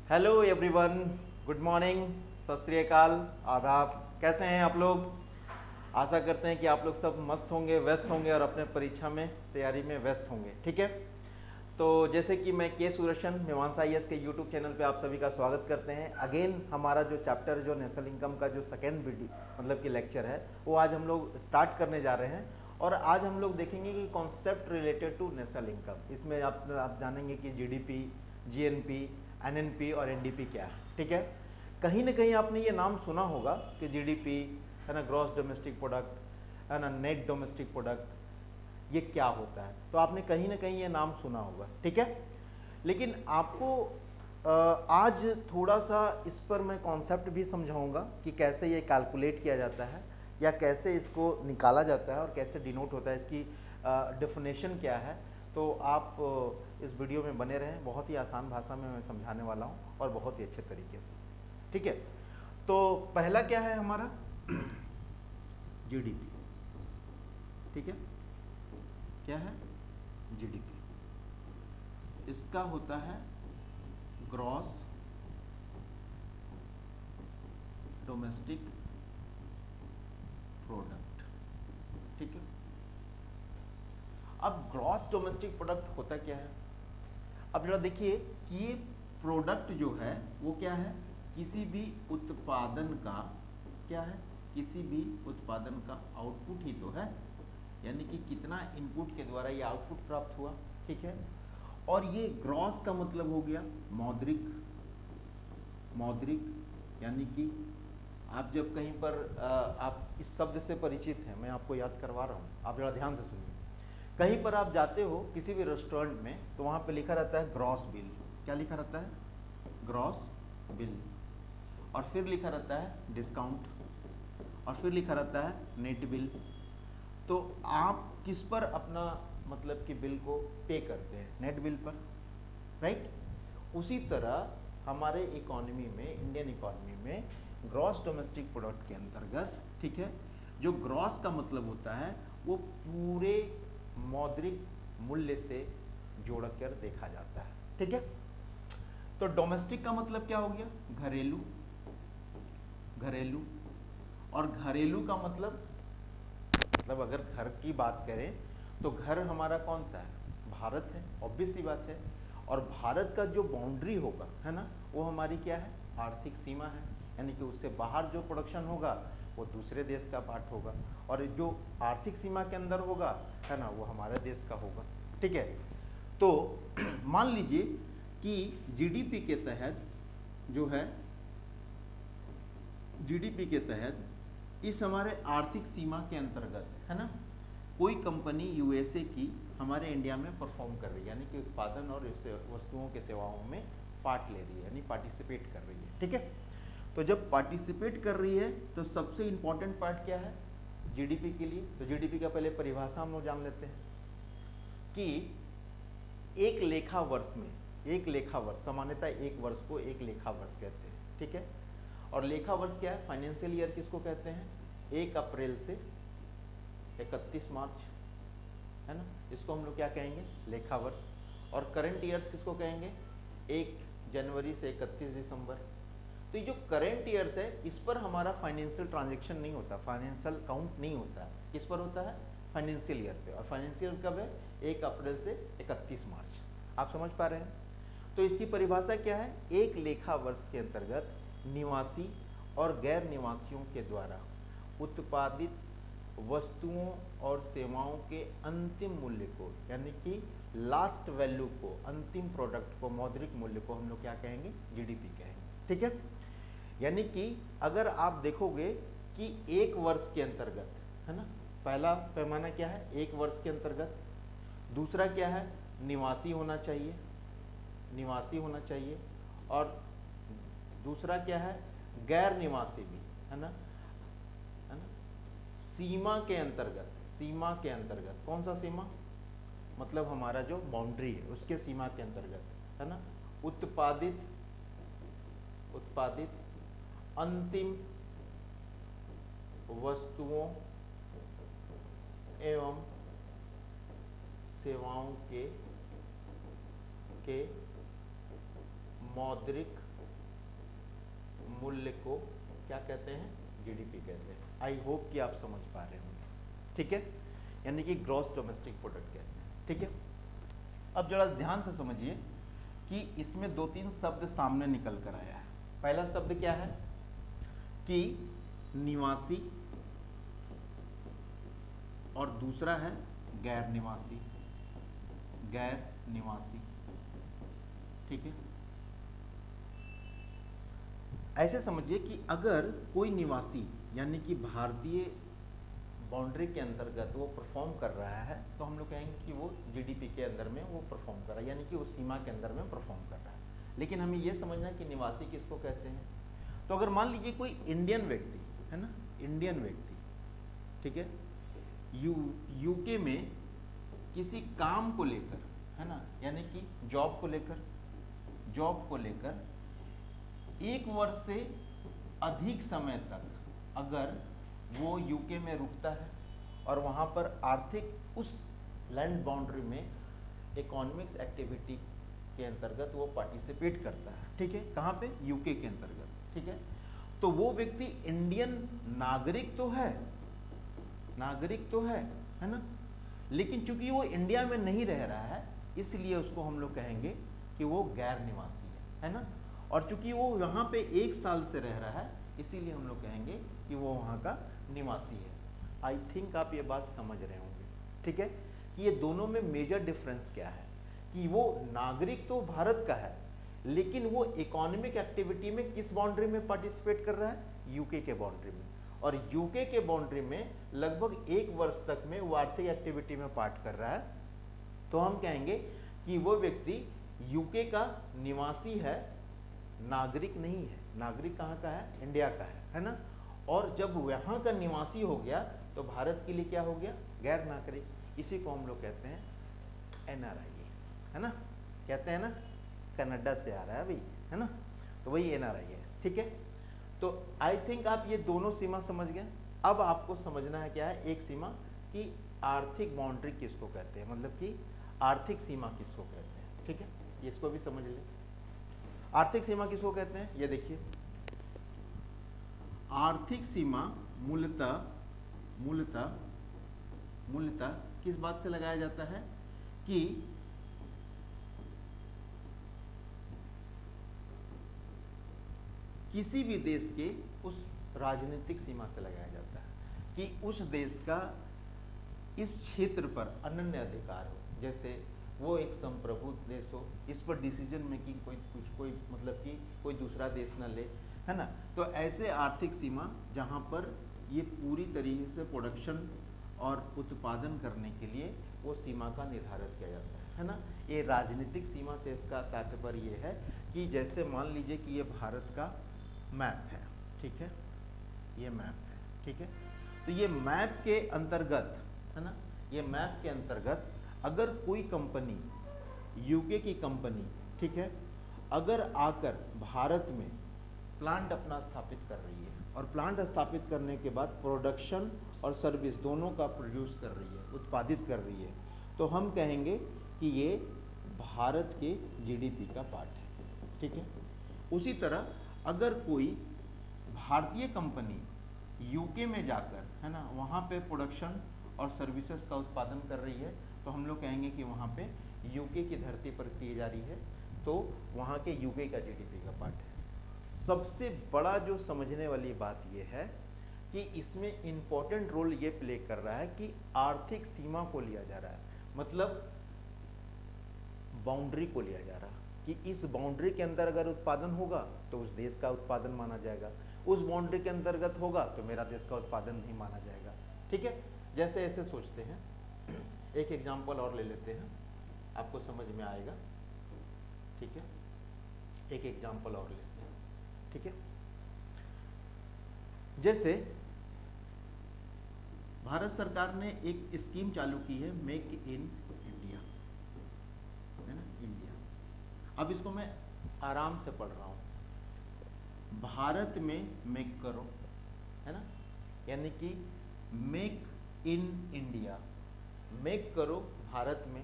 Hello everyone, good morning, सत श्री अकाल, आदाब। कैसे हैं आप लोग? आशा करते हैं कि आप लोग सब मस्त होंगे, व्यस्त होंगे और अपने परीक्षा में तैयारी में व्यस्त होंगे। ठीक है, तो जैसे कि मैं के सुदर्शन मीमांसा आईएएस के यूट्यूब चैनल पे आप सभी का स्वागत करते हैं। अगेन हमारा जो चैप्टर जो नेशनल इनकम का जो सेकेंड वीडियो मतलब कि लेक्चर है वो आज हम लोग स्टार्ट करने जा रहे हैं। और आज हम लोग देखेंगे कि concept related to national income. इसमें आप जानेंगे कि जीडीपी, जीएनपी, एनएनपी और एनडीपी क्या है। ठीक है, कहीं ना कहीं आपने ये नाम सुना होगा कि जीडीपी है ना, ग्रॉस डोमेस्टिक प्रोडक्ट है ना, नेट डोमेस्टिक प्रोडक्ट, ये क्या होता है? तो आपने कहीं ना कहीं ये नाम सुना होगा। ठीक है, लेकिन आपको आज थोड़ा सा इस पर मैं कॉन्सेप्ट भी समझाऊंगा कि कैसे ये कैलकुलेट किया जाता है या कैसे इसको निकाला जाता है और कैसे डिनोट होता है, इसकी डेफिनेशन क्या है। तो आप इस वीडियो में बने रहें, बहुत ही आसान भाषा में मैं समझाने वाला हूँ और बहुत ही अच्छे तरीके से। ठीक है, तो पहला क्या है हमारा जीडीपी। ठीक है, क्या है? जीडीपी। इसका होता है ग्रॉस डोमेस्टिक प्रोडक्ट। ठीक है, अब ग्रॉस डोमेस्टिक प्रोडक्ट होता क्या है? अब जरा देखिए कि ये प्रोडक्ट जो है वो क्या है? किसी भी उत्पादन का क्या है? किसी भी उत्पादन का आउटपुट ही तो है, यानी कि कितना इनपुट के द्वारा ये आउटपुट प्राप्त हुआ। ठीक है, और ये ग्रॉस का मतलब हो गया मौद्रिक। मौद्रिक यानी कि आप जब कहीं पर आप इस शब्द से परिचित हैं, मैं आपको याद करवा रहा हूँ, आप जरा ध्यान से सुनिए। कहीं पर आप जाते हो किसी भी रेस्टोरेंट में, तो वहाँ पे लिखा रहता है ग्रॉस बिल। क्या लिखा रहता है? Gross bill. और फिर लिखा रहता है डिस्काउंट, और फिर लिखा रहता है नेट बिल। तो आप किस पर अपना मतलब कि बिल को पे करते हैं? नेट बिल पर, राइट? उसी तरह हमारे इकोनॉमी में, इंडियन इकोनॉमी में ग्रॉस डोमेस्टिक प्रोडक्ट के अंतर्गत, ठीक है, जो ग्रॉस का मतलब होता है वो पूरे मौद्रिक मूल्य से जोड़कर देखा जाता है। ठीक है, तो डोमेस्टिक का मतलब क्या हो गया? घरेलू। घरेलू, और घरेलू का मतलब अगर घर की बात करें तो घर हमारा कौन सा है? भारत है, ऑब्वियस सी बात है। और भारत का जो बाउंड्री होगा है ना, वो हमारी क्या है? आर्थिक सीमा है। यानी कि उससे बाहर जो प्रोडक्शन होगा वो दूसरे देश का पार्ट होगा, और जो आर्थिक सीमा के अंदर होगा है ना, वो हमारे देश का होगा। ठीक है, तो मान लीजिए कि जीडीपी के तहत जो है, जीडीपी के तहत इस हमारे आर्थिक सीमा के अंतर्गत है ना, कोई कंपनी यूएसए की हमारे इंडिया में परफॉर्म कर रही है, यानी कि उत्पादन और वस्तुओं के सेवाओं में पार्ट ले रही है, यानी पार्टिसिपेट कर रही है। ठीक है, तो जब पार्टिसिपेट कर रही है तो सबसे इंपॉर्टेंट पार्ट क्या है जीडीपी के लिए? तो जीडीपी का पहले परिभाषा हम लोग जान लेते हैं कि एक लेखा वर्ष में, एक लेखा वर्ष, सामान्यतः एक वर्ष को एक लेखा वर्ष कहते हैं। ठीक है, और लेखा वर्ष क्या है? फाइनेंशियल ईयर किसको कहते हैं? 1 अप्रैल से 31 मार्च, है ना, इसको हम लोग क्या कहेंगे? लेखा वर्ष। और करंट ईयर्स किसको कहेंगे? 1 जनवरी से 31 दिसंबर। तो ये जो करंट ईयर्स है इस पर हमारा फाइनेंशियल ट्रांजैक्शन नहीं होता, फाइनेंशियल काउंट नहीं होता। किस पर होता है? फाइनेंशियल ईयर पे। और फाइनेंशियल कब है? 1 अप्रैल से 31 मार्च। आप समझ पा रहे हैं? तो इसकी परिभाषा क्या है? एक लेखा वर्ष के अंतर्गत निवासी और गैर निवासियों के द्वारा उत्पादित वस्तुओं और सेवाओं के अंतिम मूल्य को, यानी कि लास्ट वैल्यू को, अंतिम प्रोडक्ट को, मौद्रिक मूल्य को हम लोग क्या कहेंगे? जीडीपी कहेंगे। ठीक है, यानी कि अगर आप देखोगे कि एक वर्ष के अंतर्गत है ना, पहला पैमाना क्या है? एक वर्ष के अंतर्गत। दूसरा क्या है? निवासी होना चाहिए, निवासी होना चाहिए। और दूसरा क्या है? गैर निवासी भी, है ना, है ना, सीमा के अंतर्गत। सीमा के अंतर्गत कौन सा सीमा? मतलब हमारा जो बाउंड्री है उसके सीमा के अंतर्गत, है ना, उत्पादित उत्पादित अंतिम वस्तुओं एवं सेवाओं के मौद्रिक मूल्य को क्या कहते हैं, जीडीपी कहते हैं। आई होप कि आप समझ पा रहे होंगे, ठीक है, यानी कि ग्रॉस डोमेस्टिक प्रोडक्ट कहते हैं, ठीक है। अब जरा ध्यान से समझिए कि इसमें दो तीन शब्द सामने निकल कर आया है। पहला शब्द क्या है कि निवासी, और दूसरा है गैर निवासी, गैर निवासी, ठीक है। ऐसे समझिए कि अगर कोई निवासी यानी कि भारतीय बाउंड्री के अंतर्गत वो परफॉर्म कर रहा है तो हम लोग कहेंगे कि वो जीडीपी के अंदर में वो परफॉर्म कर रहा है, यानी कि वो सीमा के अंदर में परफॉर्म कर रहा है। लेकिन हमें ये समझना है कि निवासी किसको कहते हैं। तो अगर मान लीजिए कोई इंडियन व्यक्ति है ना, इंडियन व्यक्ति, ठीक है, यूके में किसी काम को लेकर, है ना, यानी कि जॉब को लेकर 1 वर्ष से अधिक समय तक अगर वो यूके में रुकता है और वहाँ पर आर्थिक उस लैंड बाउंड्री में इकोनॉमिक्स एक्टिविटी के अंतर्गत वो पार्टिसिपेट करता है, ठीक है, कहाँ पे, यूके के अंतर्गत, ठीक है, तो वो व्यक्ति इंडियन नागरिक तो है ना, लेकिन चूंकि वो इंडिया में नहीं रह रहा है इसलिए उसको हम लोग कहेंगे कि वो गैर निवासी है ना। और चूंकि वो यहाँ पे 1 साल से रह रहा है इसीलिए हम लोग कहेंगे कि वो वहाँ का निवासी है। आई थिंक आप ये बात समझ रहे होंगे, ठीक है, कि ये दोनों में मेजर डिफरेंस क्या है कि वो नागरिक तो भारत का है लेकिन वो इकोनॉमिक एक्टिविटी में किस बाउंड्री में पार्टिसिपेट कर रहा है, यूके के बाउंड्री में, और यूके के बाउंड्री में लगभग 1 वर्ष तक में वो आर्थिक एक्टिविटी में पार्ट कर रहा है, तो हम कहेंगे कि वो व्यक्ति यूके का निवासी है, नागरिक नहीं है। नागरिक कहाँ का है, इंडिया का है ना। और जब यहाँ का निवासी हो गया तो भारत के लिए क्या हो गया, गैर नागरिक। इसी को हम लोग कहते हैं एनआरआई, है ना, कहते हैं ना, कनाडा से आ रहा है भाई, है ना, तो वही एनआरआई है, ठीक है। तो आई थिंक आप ये दोनों सीमा समझ गए। अब आपको समझना है क्या है, एक सीमा कि आर्थिक बाउंड्री किसको कहते हैं, मतलब कि आर्थिक सीमा किसको कहते हैं, ठीक है, इसको भी समझ लें। आर्थिक सीमा किसको कहते हैं, ये देखिए, आर्थिक सीमा मूलतः किस बात से लगाया जाता है कि किसी भी देश के उस राजनीतिक सीमा से लगाया जाता है कि उस देश का इस क्षेत्र पर अनन्य अधिकार हो, जैसे वो एक संप्रभु देश हो, इस पर डिसीजन मेकिंग कोई मतलब कि कोई दूसरा देश न ले, है ना। तो ऐसे आर्थिक सीमा जहाँ पर ये पूरी तरीके से प्रोडक्शन और उत्पादन करने के लिए वो सीमा का निर्धारण किया जाता है ना। ये राजनीतिक सीमा से इसका तात्पर्य ये है कि जैसे मान लीजिए कि ये भारत का मैप है, ठीक है, ये मैप है, ठीक है, तो ये मैप के अंतर्गत, है ना, ये मैप के अंतर्गत अगर कोई कंपनी, यूके की कंपनी, ठीक है, अगर आकर भारत में प्लांट अपना स्थापित कर रही है और प्लांट स्थापित करने के बाद प्रोडक्शन और सर्विस दोनों का प्रोड्यूस कर रही है, उत्पादित कर रही है, तो हम कहेंगे कि ये भारत के जीडीपी का पार्ट है, ठीक है। उसी तरह अगर कोई भारतीय कंपनी यूके में जाकर, है ना, वहाँ पे प्रोडक्शन और सर्विसेज का उत्पादन कर रही है तो हम लोग कहेंगे कि वहाँ पे यूके की धरती पर की जा रही है, तो वहाँ के यूके का जीडीपी का पार्ट है। सबसे बड़ा जो समझने वाली बात यह है कि इसमें इम्पोर्टेंट रोल ये प्ले कर रहा है कि आर्थिक सीमा को लिया जा रहा है, मतलब बाउंड्री को लिया जा रहा है कि इस बाउंड्री के अंदर अगर उत्पादन होगा तो उस देश का उत्पादन माना जाएगा, उस बाउंड्री के अंतर्गत होगा तो मेरा देश का उत्पादन नहीं माना जाएगा, ठीक है। जैसे ऐसे सोचते हैं, एक एग्जांपल और ले लेते हैं, आपको समझ में आएगा, ठीक है। एक एग्जांपल और लेते हैं, ठीक है। जैसे भारत सरकार ने एक स्कीम चालू की है, मेक इन इंडिया, है ना, इंडिया। अब इसको मैं आराम से पढ़ रहा हूं, भारत में मेक करो, है ना, यानी कि मेक इन इंडिया, मेक करो भारत में।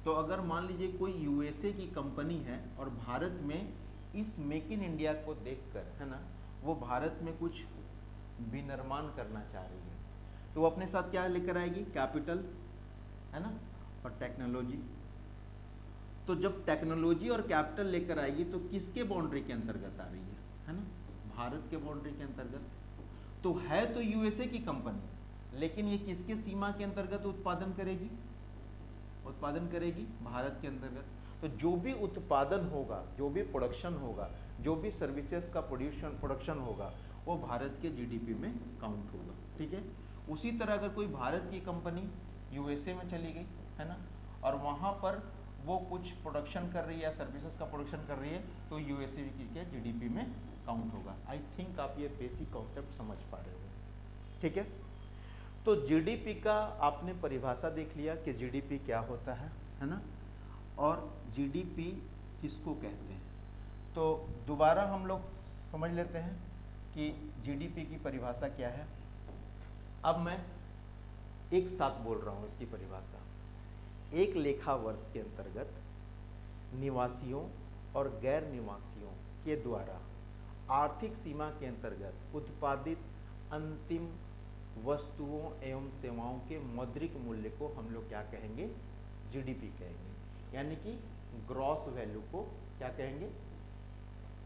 तो अगर मान लीजिए कोई यूएसए की कंपनी है और भारत में इस मेक इन इंडिया को देखकर, है ना, वो भारत में कुछ विनिर्माण करना चाह रही है, तो वो अपने साथ क्या लेकर आएगी? कैपिटल, है ना, और टेक्नोलॉजी। तो जब टेक्नोलॉजी और कैपिटल लेकर आएगी तो किसके बाउंड्री के अंतर्गत आ रही है ना? भारत के बाउंड्री के अंतर्गत। तो है तो यूएसए की कंपनी, लेकिन ये किसके सीमा के अंतर्गत उत्पादन करेगी? उत्पादन करेगी भारत के अंतर्गत। तो जो भी उत्पादन होगा, जो भी प्रोडक्शन होगा, जो भी सर्विसेज का प्रोडक्शन होगा, वो भारत के जीडीपी में काउंट होगा, ठीक है। उसी तरह अगर कोई भारत की कंपनी यूएसए में चली गई, है ना, और वहाँ पर वो कुछ प्रोडक्शन कर रही है, सर्विसेज का प्रोडक्शन कर रही है, तो यूएसए की क्या जीडीपी में काउंट होगा। आई थिंक आप ये बेसिक कॉन्सेप्ट समझ पा रहे हो, ठीक है। तो जीडीपी का आपने परिभाषा देख लिया कि जीडीपी क्या होता है ना, और जीडीपी किसको कहते हैं। तो दोबारा हम लोग समझ लेते हैं कि जीडीपी की परिभाषा क्या है। अब मैं एक साथ बोल रहा हूँ इसकी परिभाषा। एक लेखा वर्ष के अंतर्गत निवासियों और गैर निवासियों के द्वारा आर्थिक सीमा के अंतर्गत उत्पादित अंतिम वस्तुओं एवं सेवाओं के मौद्रिक मूल्य को हम लोग क्या कहेंगे? जीडीपी कहेंगे। यानी कि ग्रॉस वैल्यू को क्या कहेंगे?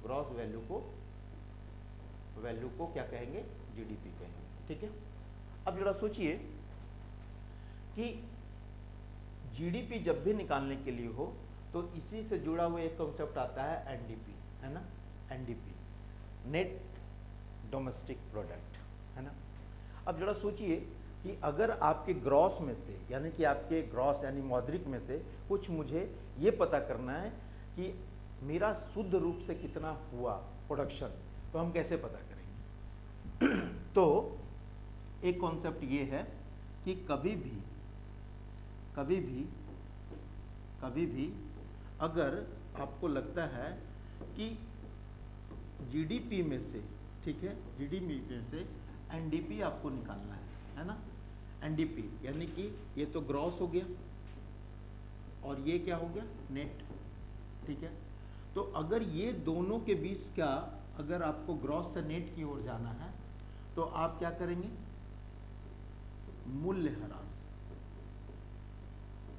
ग्रॉस वैल्यू को क्या कहेंगे? जीडीपी कहेंगे, ठीक है। अब जरा सोचिए कि जीडीपी जब भी निकालने के लिए हो तो इसी से जुड़ा हुआ एक कॉन्सेप्ट आता है एनडीपी, है ना, एनडीपी, नेट डोमेस्टिक प्रोडक्ट, है ना। अब जरा सोचिए कि अगर आपके ग्रॉस में से, यानी कि आपके ग्रॉस यानी मौद्रिक में से कुछ मुझे ये पता करना है कि मेरा शुद्ध रूप से कितना हुआ प्रोडक्शन, तो हम कैसे पता करेंगे? तो एक कॉन्सेप्ट ये है कि कभी भी अगर आपको लगता है कि जीडीपी में से, ठीक है, जीडीपी में से एनडीपी आपको निकालना है ना। एनडीपी यानी कि ये तो ग्रॉस हो गया और ये क्या हो गया? नेट, ठीक है। तो अगर ये दोनों के बीच का, अगर आपको ग्रॉस से नेट की ओर जाना है तो आप क्या करेंगे?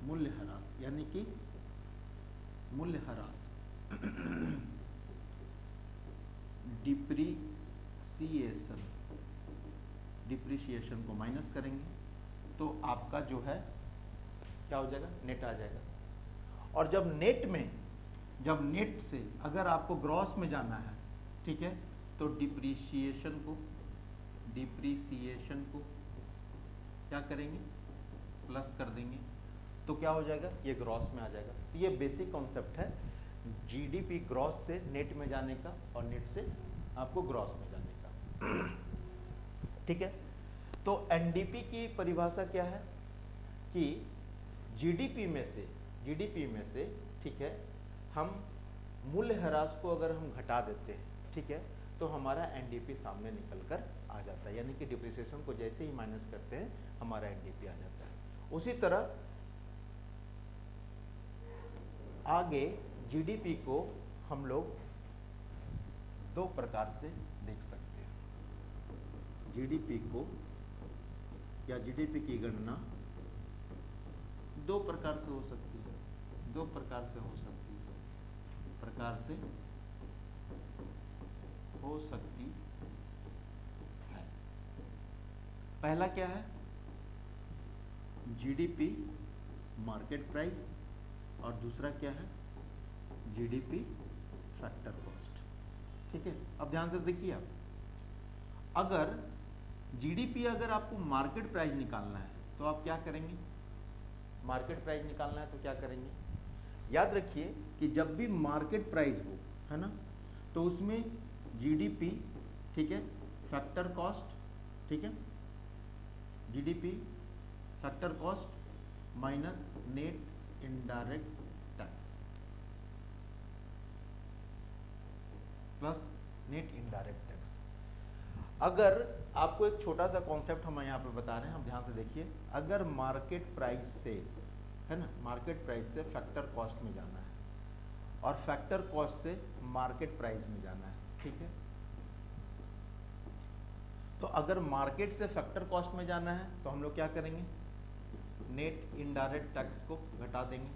मूल्यह्रास यानी कि मूल्यह्रास डिप्रीशिएशन को माइनस करेंगे तो आपका जो है क्या हो जाएगा? नेट आ जाएगा। और जब नेट से अगर आपको ग्रॉस में जाना है, ठीक है, तो डिप्रीशिएशन को क्या करेंगे? प्लस कर देंगे, तो क्या हो जाएगा? ये ग्रॉस में आ जाएगा। तो ये बेसिक कॉन्सेप्ट है जीडीपी ग्रॉस से नेट में जाने का और नेट से आपको ग्रॉस में जाने का, ठीक है। तो एनडीपी की परिभाषा क्या है कि जीडीपी में से, ठीक है, हम मूल्यह्रास को अगर हम घटा देते हैं, ठीक है, तो हमारा एनडीपी सामने निकल कर आ जाता है। यानी कि डिप्रिसिएशन को जैसे ही माइनस करते हैं हमारा एनडीपी आ जाता है। उसी तरह आगे जीडीपी को हम लोग दो प्रकार से देख सकते हैं। जीडीपी को या जीडीपी की गणना दो प्रकार से हो सकती है। पहला क्या है? जीडीपी मार्केट प्राइस, और दूसरा क्या है? जीडीपी फैक्टर कॉस्ट, ठीक है। अब ध्यान से देखिए, आप अगर जीडीपी अगर आपको मार्केट प्राइस निकालना है तो आप क्या करेंगे? मार्केट प्राइस निकालना है तो क्या करेंगे? याद रखिए कि जब भी मार्केट प्राइस हो, है ना, तो उसमें जीडीपी, ठीक है, फैक्टर कॉस्ट, ठीक है, GDP factor cost minus net indirect tax plus net indirect tax. अगर आपको एक छोटा सा कॉन्सेप्ट हम यहाँ पे बता रहे हैं, हम ध्यान से देखिए। अगर मार्केट प्राइस से, है ना, मार्केट प्राइस से फैक्टर कॉस्ट में जाना है और फैक्टर कॉस्ट से मार्केट प्राइस में जाना है, ठीक है, तो अगर मार्केट से फैक्टर कॉस्ट में जाना है तो हम लोग क्या करेंगे, नेट इनडायरेक्ट टैक्स को घटा देंगे,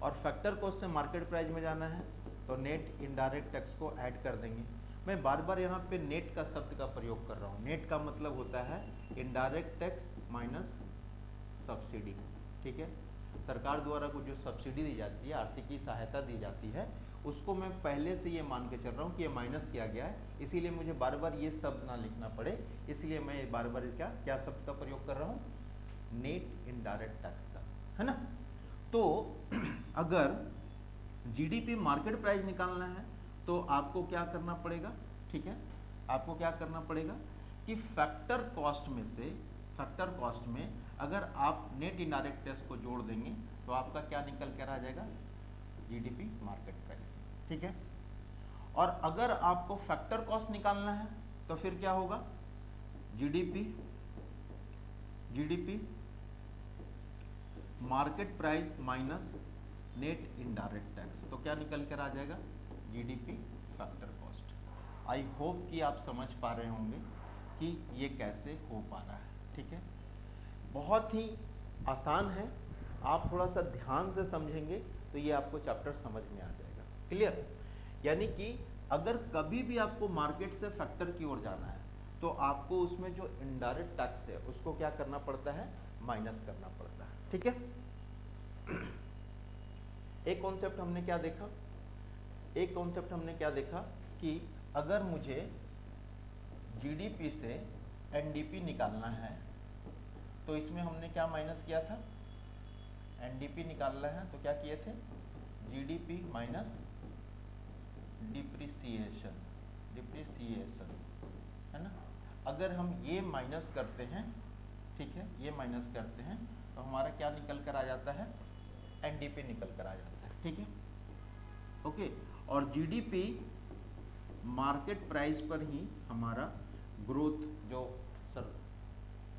और फैक्टर कॉस्ट से मार्केट प्राइस में जाना है तो नेट इनडायरेक्ट टैक्स को ऐड कर देंगे। मैं बार बार यहाँ पे नेट का शब्द का प्रयोग कर रहा हूँ। नेट का मतलब होता है इनडायरेक्ट टैक्स माइनस सब्सिडी, ठीक है। सरकार द्वारा को जो सब्सिडी दी जाती है, आर्थिक सहायता दी जाती है, उसको मैं पहले से ये मान के चल रहा हूँ कि ये माइनस किया गया है, इसीलिए मुझे बार बार ये शब्द ना लिखना पड़े, इसलिए मैं बार बार क्या शब्द का प्रयोग कर रहा हूँ, नेट इनडायरेक्ट टैक्स का, है ना। तो अगर जीडीपी मार्केट प्राइस निकालना है तो आपको क्या करना पड़ेगा, ठीक है, आपको क्या करना पड़ेगा कि फैक्टर कॉस्ट में से, फैक्टर कॉस्ट में अगर आप नेट इनडायरेक्ट टैक्स को जोड़ देंगे तो आपका क्या निकल कर आ जाएगा, जीडीपी मार्केट प्राइस, ठीक है। और अगर आपको फैक्टर कॉस्ट निकालना है तो फिर क्या होगा, GDP market price minus net indirect tax, तो क्या निकल कर आ जाएगा, GDP factor cost. I hope कि आप समझ पा रहे होंगे कि ये कैसे हो पा रहा है, ठीक है। बहुत ही आसान है, आप थोड़ा सा ध्यान से समझेंगे तो ये आपको चैप्टर समझ में आ जाएगा, क्लियर। यानी कि अगर कभी भी आपको मार्केट से फैक्टर की ओर जाना है तो आपको उसमें जो इनडायरेक्ट टैक्स है उसको क्या करना पड़ता है, माइनस करना पड़ता है, ठीक है। एक कॉन्सेप्ट हमने क्या देखा, एक कॉन्सेप्ट हमने क्या देखा कि अगर मुझे जीडीपी से एनडीपी निकालना है तो इसमें हमने क्या माइनस किया था, एनडीपी निकालना है तो क्या किए थे, जीडीपी माइनस डिप्रिसिएशन, है ना। अगर हम ये माइनस करते हैं, ठीक है, ये माइनस करते हैं तो हमारा क्या निकल कर आ जाता है, एनडीपी निकल कर आ जाता है, ठीक है, ओके। और जीडीपी मार्केट प्राइस पर ही हमारा ग्रोथ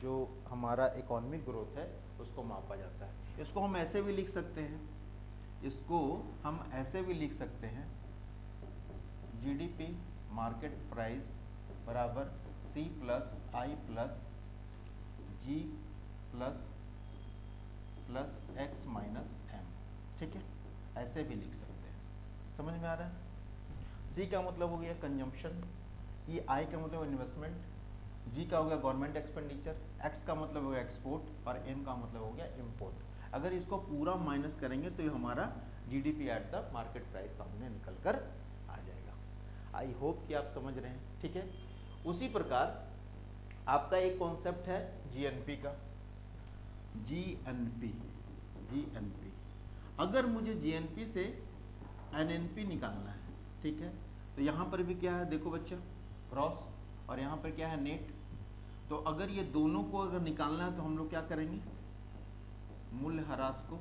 जो हमारा इकोनॉमिक ग्रोथ है उसको मापा जाता है। इसको हम ऐसे भी लिख सकते हैं, इसको हम ऐसे भी लिख सकते हैं, जीडीपी मार्केट प्राइस बराबर सी प्लस आई प्लस जी प्लस एक्स माइनस एम, ठीक है, ऐसे भी लिख सकते हैं। समझ में आ रहा है। सी का मतलब हो गया कंजम्पशन, ये आई का मतलब इन्वेस्टमेंट, जी का हो गया गवर्नमेंट एक्सपेंडिचर, एक्स का मतलब हो गया एक्सपोर्ट और एम का मतलब हो गया इम्पोर्ट। अगर इसको पूरा माइनस करेंगे तो ये हमारा GDP at the market price सामने निकल कर आ जाएगा। आई होप कि आप समझ रहे हैं, ठीक है। उसी प्रकार आपका एक कॉन्सेप्ट है जीएनपी का, जीएनपी। अगर मुझे जीएनपी से एनएनपी निकालना है, ठीक है, तो यहाँ पर भी क्या है, देखो बच्चा, क्रॉस, और यहाँ पर क्या है, नेट। तो अगर ये दोनों को अगर निकालना है तो हम लोग क्या करेंगे, मूल्य ह्रास को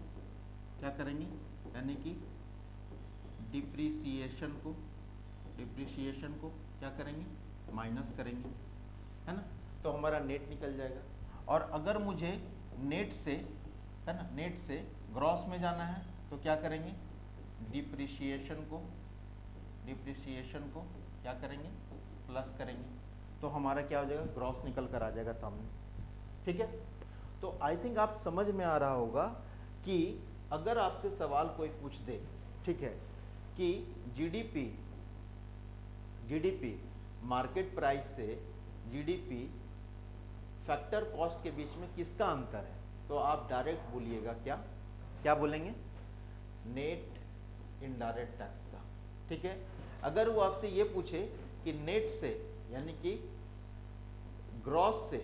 क्या करेंगे, यानी कि डिप्रिसिएशन को क्या करेंगे, माइनस करेंगे, है ना। तो हमारा नेट निकल जाएगा। और अगर मुझे नेट से, है ना, नेट से ग्रॉस में जाना है तो क्या करेंगे, डिप्रिसिएशन को क्या करेंगे, प्लस करेंगे, तो हमारा क्या हो जाएगा, ग्रॉस निकल कर आ जाएगा सामने, ठीक है। तो आई थिंक आप समझ में आ रहा होगा कि अगर आपसे सवाल कोई पूछ दे, ठीक है, कि जीडीपी मार्केट प्राइस से जीडीपी फैक्टर कॉस्ट के बीच में किसका अंतर है, तो आप डायरेक्ट बोलिएगा, क्या बोलेंगे, नेट इनडायरेक्ट टैक्स का, ठीक है। अगर वो आपसे ये पूछे कि नेट से, यानी कि ग्रॉस से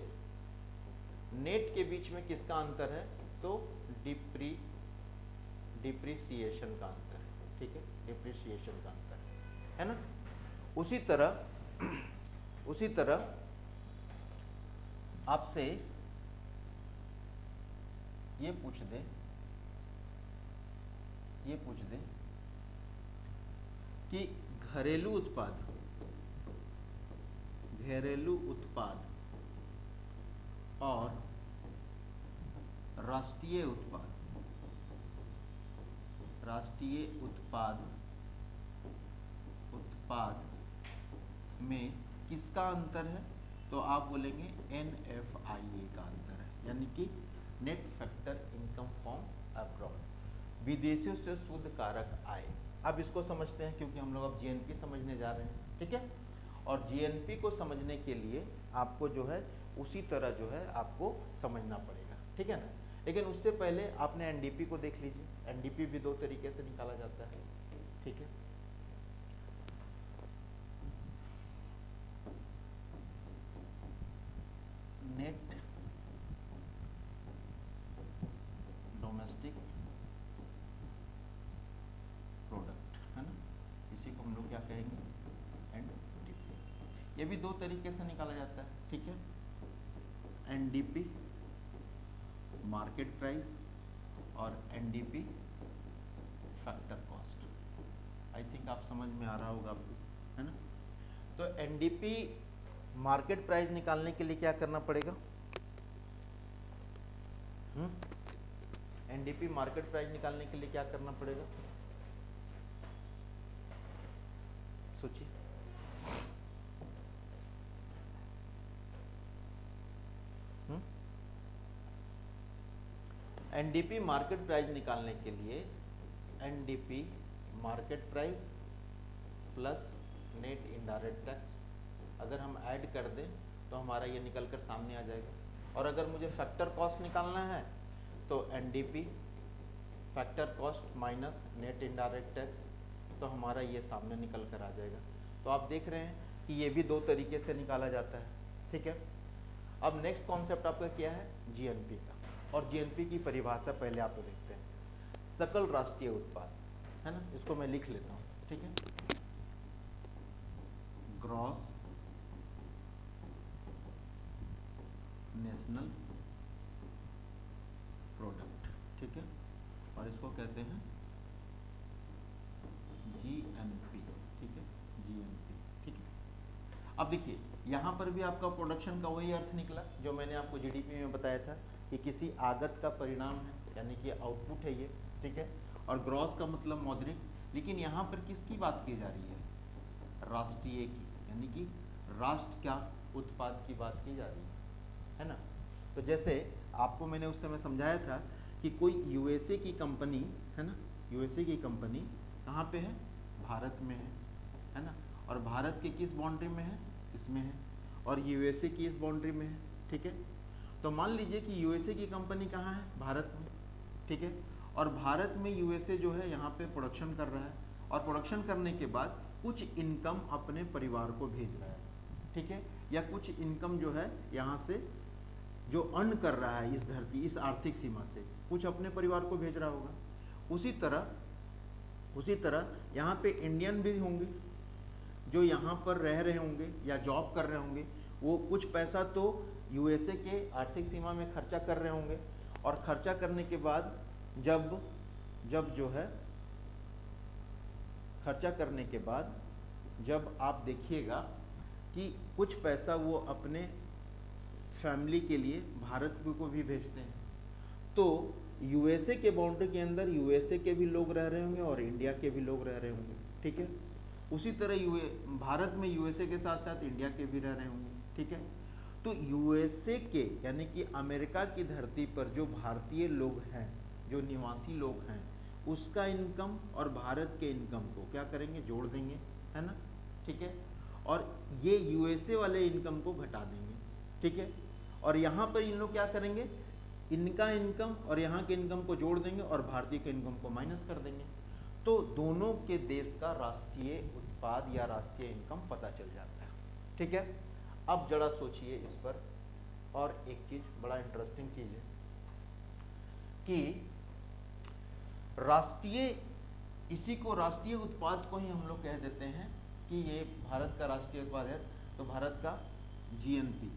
नेट के बीच में किसका अंतर है, तो डिप्रिसिएशन का अंतर है, ठीक है, डिप्रिसिएशन का अंतर है ना। उसी तरह आपसे ये पूछ दे कि घरेलू उत्पाद और राष्ट्रीय उत्पाद में किसका अंतर है, तो आप बोलेंगे NFIA का अंतर है, यानी कि net factor income from abroad, विदेशों से शुद्ध कारक आय। अब इसको समझते हैं, क्योंकि हम लोग अब GNP समझने जा रहे हैं, ठीक है। और GNP को समझने के लिए आपको जो है उसी तरह जो है आपको समझना पड़ेगा, ठीक है ना। लेकिन उससे पहले आपने NDP को देख लीजिए। NDP भी दो तरीके से निकाला जाता है, ठीक है। नेट डोमेस्टिक प्रोडक्ट, है ना, इसी को हम लोग क्या कहेंगे, NDP। ये भी दो तरीके से निकाला जाता है, ठीक है। NDP मार्केट प्राइस और NDP factor cost. I think आप समझ में आ रहा होगा आपको, है ना। तो NDP मार्केट प्राइस निकालने के लिए क्या करना पड़ेगा, NDP मार्केट प्राइस निकालने के लिए क्या करना पड़ेगा, सोचिए। NDP मार्केट प्राइस निकालने के लिए NDP market price plus net indirect tax अगर हम ऐड कर दें तो हमारा ये निकल कर सामने आ जाएगा। और अगर मुझे फैक्टर कॉस्ट निकालना है तो NDP factor cost minus net indirect tax, तो हमारा ये सामने निकल कर आ जाएगा। तो आप देख रहे हैं कि ये भी दो तरीके से निकाला जाता है, ठीक है। अब नेक्स्ट कॉन्सेप्ट आपका क्या है, GNP का। और GNP की परिभाषा पहले आप देखते हैं, सकल राष्ट्रीय उत्पाद, है ना। इसको मैं लिख लेता हूँ, ठीक है। ग्रॉस नेशनल प्रोडक्ट, ठीक है। और इसको कहते हैं GNP, ठीक है, GNP, ठीक है। अब देखिए यहाँ पर भी आपका प्रोडक्शन का वही अर्थ निकला जो मैंने आपको GDP में बताया था कि किसी आगत का परिणाम है, यानी कि आउटपुट है ये, ठीक है। और ग्रॉस का मतलब मौद्रिक, लेकिन यहाँ पर किसकी बात की जा रही है, राष्ट्रीय की, यानी कि राष्ट्र का उत्पाद की बात की जा रही है ना। तो जैसे आपको मैंने उस समय समझाया था कि कोई USA की कंपनी है ना, USA की कंपनी कहाँ पे है, भारत में है ना। और भारत के किस बाउंड्री में है, इसमें है, और USA की इस बाउंड्री में है, ठीक है। तो मान लीजिए कि USA की कंपनी कहाँ है, भारत में, ठीक है। और भारत में USA जो है यहाँ पे प्रोडक्शन कर रहा है, और प्रोडक्शन करने के बाद कुछ इनकम अपने परिवार को भेज रहा है, ठीक है। या कुछ इनकम जो है यहाँ से जो अर्न कर रहा है इस धरती, इस आर्थिक सीमा से कुछ अपने परिवार को भेज रहा होगा। उसी तरह यहाँ पे इंडियन भी होंगे जो यहाँ पर रह रहे होंगे या जॉब कर रहे होंगे, वो कुछ पैसा तो USA के आर्थिक सीमा में खर्चा कर रहे होंगे। और खर्चा करने के बाद जब आप देखिएगा कि कुछ पैसा वो अपने फैमिली के लिए भारत को भी भेजते हैं, तो USA के बाउंड्री के अंदर USA के भी लोग रह रहे होंगे और इंडिया के भी लोग रह रहे होंगे, ठीक है। उसी तरह भारत में USA के साथ साथ इंडिया के भी रह रहे होंगे, ठीक है। तो USA के यानी कि अमेरिका की धरती पर जो भारतीय लोग हैं, जो निवासी लोग हैं, उसका इनकम और भारत के इनकम को क्या करेंगे, जोड़ देंगे, है ना, ठीक है। और ये USA वाले इनकम को घटा देंगे, ठीक है। और यहाँ पर इन लोग क्या करेंगे, इनका इनकम और यहाँ के इनकम को जोड़ देंगे और भारतीय के इनकम को माइनस कर देंगे। तो दोनों के देश का राष्ट्रीय उत्पाद या राष्ट्रीय इनकम पता चल जाता है, ठीक है। अब जरा सोचिए इस पर, और एक चीज बड़ा इंटरेस्टिंग चीज है कि इसी को राष्ट्रीय उत्पाद को ही हम लोग कह देते हैं कि ये भारत का राष्ट्रीय उत्पाद है, तो भारत का GNP,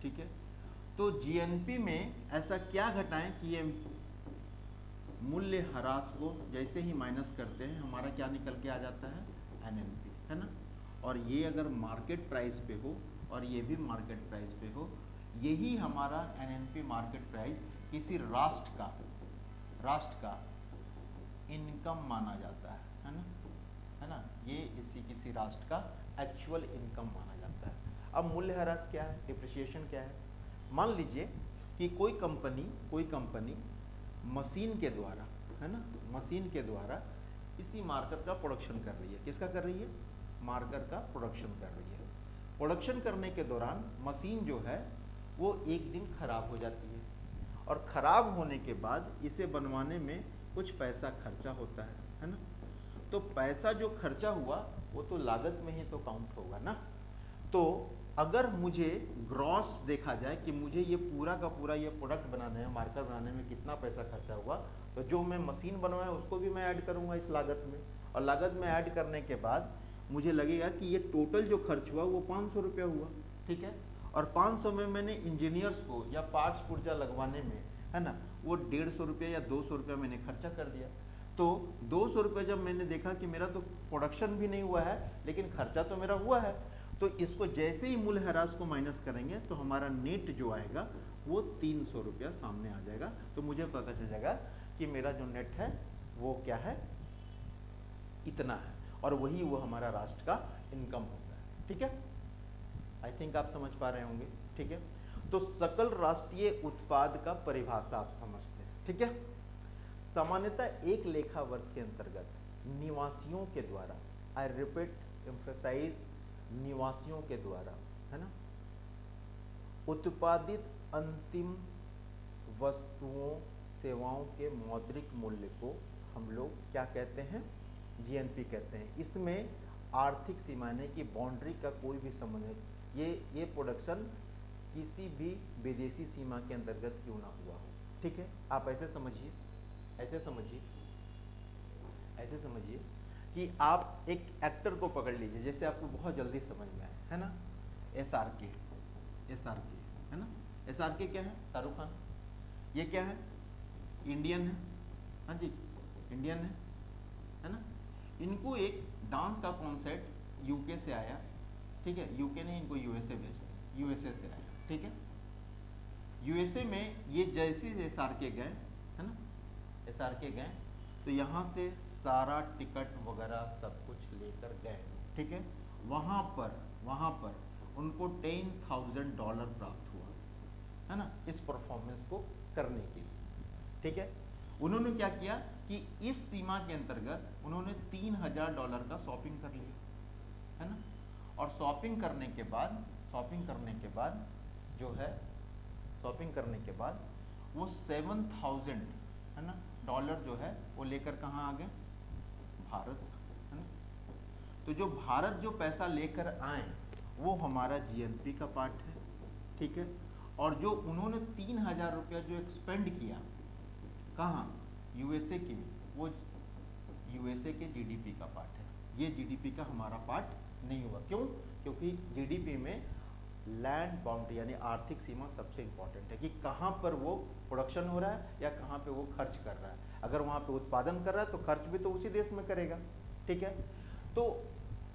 ठीक है। तो GNP में ऐसा क्या घटाएं कि ये मूल्य ह्रास को जैसे ही माइनस करते हैं हमारा क्या निकल के आ जाता है, NNP, है ना। और ये अगर मार्केट प्राइस पे हो और ये भी मार्केट प्राइस पे हो, यही हमारा NNP मार्केट प्राइस किसी राष्ट्र का इनकम माना जाता है ना, ये किसी राष्ट्र का एक्चुअल इनकम माना जाता है। अब मूल्यह्रास क्या है, डिप्रिसिएशन क्या है? मान लीजिए कि कोई कंपनी मशीन के द्वारा, है ना, मशीन के द्वारा इसी मार्कर का प्रोडक्शन कर रही है। किसका कर रही है? मार्कर का प्रोडक्शन कर रही है। प्रोडक्शन करने के दौरान मशीन जो है वो एक दिन खराब हो जाती है, और खराब होने के बाद इसे बनवाने में कुछ पैसा खर्चा होता है ना। तो पैसा जो खर्चा हुआ वो तो लागत में ही तो काउंट होगा ना। तो अगर मुझे ग्रॉस देखा जाए कि मुझे ये पूरा का पूरा ये प्रोडक्ट बनाने में, मार्कर बनाने में कितना पैसा खर्चा हुआ, तो जो मैं मशीन बनवाया उसको भी मैं ऐड करूंगा इस लागत में, और लागत में ऐड करने के बाद मुझे लगेगा कि ये टोटल जो खर्च हुआ वो 500 रुपया हुआ, ठीक है। और 500 में मैंने इंजीनियर्स को या पार्ट्स पुर्जा लगवाने में, है ना, वो 150 रुपया या 200 रुपया मैंने खर्चा कर दिया। तो 200 रुपये जब मैंने देखा कि मेरा तो प्रोडक्शन भी नहीं हुआ है लेकिन खर्चा तो मेरा हुआ है, तो इसको जैसे ही मूल्यह्रास को माइनस करेंगे तो हमारा नेट जो आएगा वो 300 रुपया सामने आ जाएगा। तो मुझे पता चल जाएगा कि मेरा जो नेट है वो क्या है, इतना है, और वही वो हमारा राष्ट्र का इनकम होता है, ठीक है। आई थिंक आप समझ पा रहे होंगे, ठीक है। तो सकल राष्ट्रीय उत्पाद का परिभाषा आप समझते हैं, ठीक है। सामान्यतः एक लेखा वर्ष के अंतर्गत निवासियों के द्वारा, आई रिपीट एम्फेसाइज, निवासियों के द्वारा, है ना, उत्पादित अंतिम वस्तुओं सेवाओं के मौद्रिक मूल्य को हम लोग क्या कहते हैं? जीएनपी कहते हैं। इसमें आर्थिक सीमा यानी कि बाउंड्री का कोई भी संबंध नहीं। ये प्रोडक्शन किसी भी विदेशी सीमा के अंतर्गत क्यों ना हुआ हो, ठीक है। आप ऐसे समझिए, ऐसे समझिए, ऐसे समझिए कि आप एक एक्टर को पकड़ लीजिए, जैसे आपको बहुत जल्दी समझ में आए, है ना, SRK, है ना। SRK क्या है? शाहरुख खान। ये क्या है? इंडियन है, हाँ जी, इंडियन है ना। इनको एक डांस का कॉन्सेप्ट यूके से आया, ठीक है। यूके ने इनको यूएसए भेजा, यूएसए से आया, ठीक है। यूएसए में ये जैसे SRK गए, है ना, SRK गए तो यहाँ से सारा टिकट वगैरह सब कुछ लेकर गए, ठीक है। वहाँ पर उनको $10,000 प्राप्त हुआ, है ना, इस परफॉर्मेंस को करने के लिए, ठीक है। उन्होंने क्या किया कि इस सीमा के अंतर्गत उन्होंने $3,000 का शॉपिंग कर लिया, है ना। और शॉपिंग करने के बाद जो है, शॉपिंग करने के बाद वो 7,000, है ना, डॉलर जो है वो लेकर कहाँ आ गए? भारत, है ना। तो जो भारत जो पैसा लेकर आए वो हमारा जीएनपी का पार्ट है, ठीक है। और जो उन्होंने 3,000 रुपया जो एक्सपेंड किया कहाँ? यूएसए की, वो यूएसए के जीडीपी का पार्ट है। ये जीडीपी का हमारा पार्ट नहीं हुआ। क्यों? क्योंकि जीडीपी में लैंड बाउंड्री यानी आर्थिक सीमा सबसे इंपॉर्टेंट है कि कहाँ पर वो प्रोडक्शन हो रहा है या कहाँ पे वो खर्च कर रहा है। अगर वहाँ पे उत्पादन कर रहा है तो खर्च भी तो उसी देश में करेगा, ठीक है। तो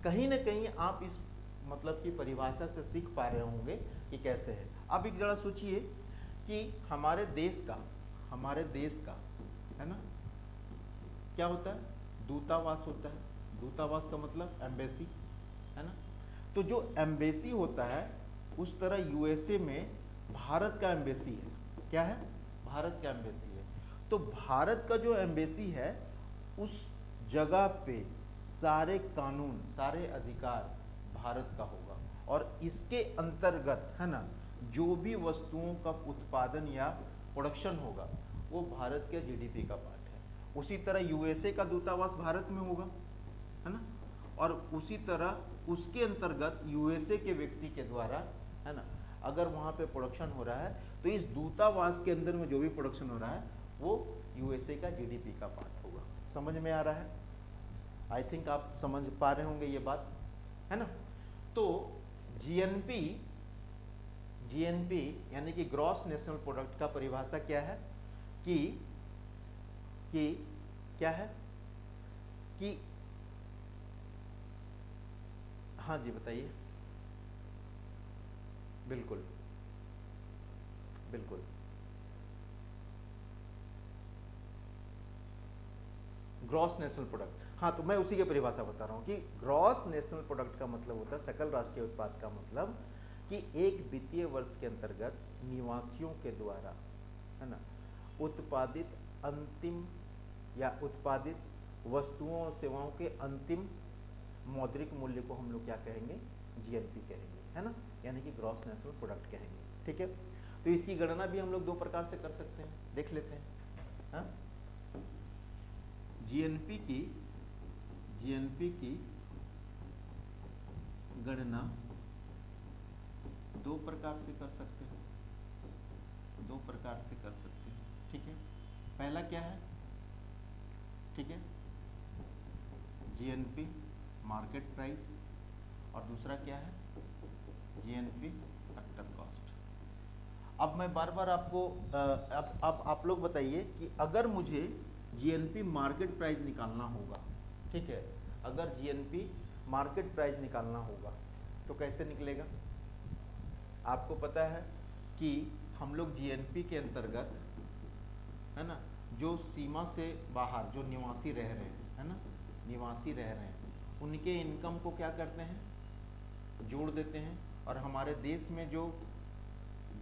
कहीं ना कहीं आप इस मतलब की परिभाषा से सीख पा रहे होंगे कि कैसे है। अब एक जरा सोचिए कि हमारे देश का है ना क्या होता है? दूतावास होता है। दूतावास का मतलब एम्बेसी, है ना। तो जो एम्बेसी होता है उस तरह यूएसए में भारत का एम्बेसी है। क्या है? भारत का एम्बेसी है। तो भारत का जो एम्बेसी है उस जगह पे सारे कानून, सारे अधिकार भारत का होगा, और इसके अंतर्गत, है ना, जो भी वस्तुओं का उत्पादन या प्रोडक्शन होगा वो भारत के जीडीपी का पार्ट है। उसी तरह यूएसए का दूतावास भारत में होगा, है ना, और उसी तरह उसके अंतर्गत यूएसए के व्यक्ति के द्वारा, है ना, अगर वहाँ पे प्रोडक्शन हो रहा है तो इस दूतावास के अंदर में जो भी प्रोडक्शन हो रहा है वो यूएसए का जीडीपी का पार्ट होगा। समझ में आ रहा है? आई थिंक आप समझ पा रहे होंगे ये बात, है ना। तो जीएनपी यानी कि ग्रॉस नेशनल प्रोडक्ट का परिभाषा क्या है कि क्या है कि, हाँ जी बताइए। बिल्कुल बिल्कुल, ग्रॉस नेशनल प्रोडक्ट, हाँ, तो मैं उसी की परिभाषा बता रहा हूँ कि ग्रॉस नेशनल प्रोडक्ट का मतलब होता है, सकल राष्ट्रीय उत्पाद का मतलब कि एक वित्तीय वर्ष के अंतर्गत निवासियों के द्वारा, है ना, उत्पादित अंतिम या उत्पादित वस्तुओं और सेवाओं के अंतिम मौद्रिक मूल्य को हम लोग क्या कहेंगे, जीएनपी कहेंगे, है ना, यानी कि ग्रॉस नेशनल प्रोडक्ट कहेंगे। ठीक है, तो इसकी गणना भी हम लोग दो प्रकार से कर सकते हैं, देख लेते हैं। हाँ, जीएनपी की गणना दो प्रकार से कर सकते हैं, दो प्रकार से कर सकते हैं। ठीक है, पहला क्या है, ठीक है, जीएनपी मार्केट प्राइस, और दूसरा क्या है, जीएनपी फैक्टर कॉस्ट। अब मैं बार बार आपको अब आप लोग बताइए कि अगर मुझे जीएनपी मार्केट प्राइस निकालना होगा, ठीक है, अगर जीएनपी मार्केट प्राइस निकालना होगा तो कैसे निकलेगा। आपको पता है कि हम लोग जीएनपी के अंतर्गत, है ना, जो सीमा से बाहर जो निवासी रह रहे हैं, है ना, निवासी रह रहे हैं, उनके इनकम को क्या करते हैं, जोड़ देते हैं, और हमारे देश में जो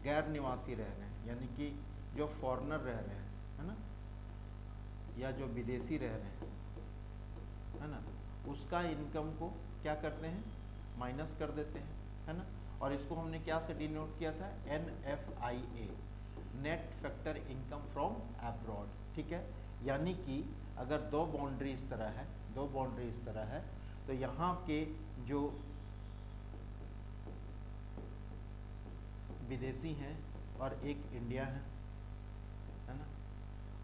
गैर निवासी रह रहे हैं, यानी कि जो फॉरेनर रह रहे हैं, है ना, या जो विदेशी रह रहे हैं, है ना, उसका इनकम को क्या करते हैं, माइनस कर देते हैं, है ना, और इसको हमने क्या से डिनोट किया था, NFIA, net factor income from abroad. ठीक है, यानी कि अगर दो बाउंड्री इस तरह है, दो बाउंड्री इस तरह है, तो यहाँ के जो विदेशी हैं और एक इंडिया है ना,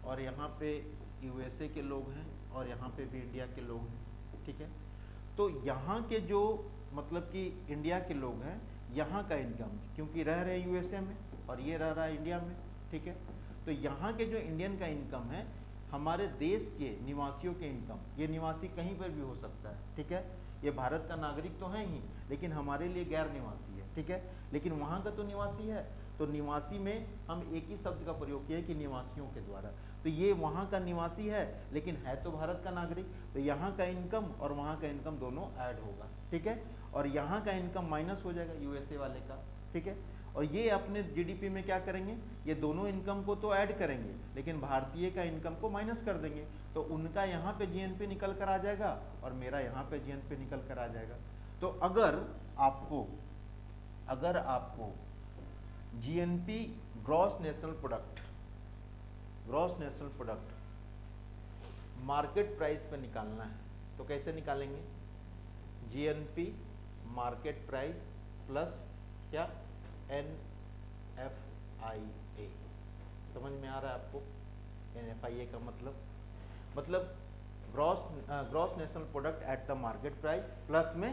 और यहाँ पे USA के लोग हैं और यहाँ पे भी इंडिया के लोग हैं। ठीक है, तो यहाँ के जो मतलब कि इंडिया के लोग हैं, यहाँ का इनकम क्योंकि रह रहे हैं USA में और ये रह रहा है इंडिया में, ठीक है, तो यहाँ के जो इंडियन का इनकम है, हमारे देश के निवासियों के इनकम, ये निवासी कहीं पर भी हो सकता है, ठीक है, ये भारत का नागरिक तो है ही, लेकिन हमारे लिए गैर निवासी है, ठीक है, लेकिन वहाँ का तो निवासी है, तो निवासी में हम एक ही शब्द का प्रयोग किया है कि निवासियों के द्वारा, तो ये वहाँ का निवासी है लेकिन है तो भारत का नागरिक, तो यहाँ का इनकम और वहाँ का इनकम दोनों ऐड होगा, ठीक है, और यहाँ का इनकम माइनस हो जाएगा USA वाले का, ठीक है, और ये अपने GDP में क्या करेंगे, ये दोनों इनकम को तो ऐड करेंगे लेकिन भारतीय का इनकम को माइनस कर देंगे, तो उनका यहाँ पे GNP निकल कर आ जाएगा और मेरा यहाँ पे GNP निकल कर आ जाएगा। तो अगर आपको GNP gross national product market price पे निकालना है तो कैसे निकालेंगे, GNP मार्केट प्राइस प्लस क्या, NFIA। समझ में आ रहा है आपको, NFIA का मतलब gross national product at the market price plus में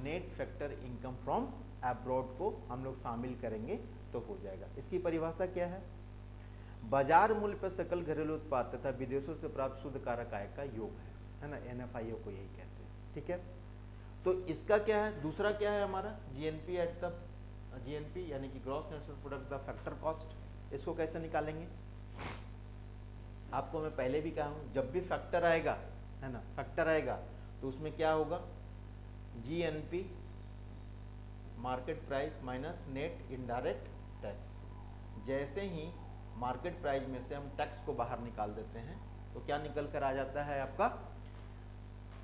net factor income from abroad को हम लोग शामिल करेंगे तो हो जाएगा। इसकी परिभाषा क्या है, बाजार मूल्य पर सकल घरेलू उत्पाद तथा विदेशों से प्राप्त शुद्ध कारक आय का योग है ना, NFIA को यही कहते हैं, ठीक है। तो इसका क्या है, दूसरा क्या है हमारा GNP एट द GNP यानी कि gross national product the factor cost, इसको कैसे निकालेंगे, आपको मैं पहले भी कहा हूं, जब भी फैक्टर आएगा, है ना, फैक्टर आएगा तो उसमें क्या होगा, GNP market price minus net indirect tax. जैसे ही मार्केट प्राइस में से हम टैक्स को बाहर निकाल देते हैं तो क्या निकल कर आ जाता है आपका,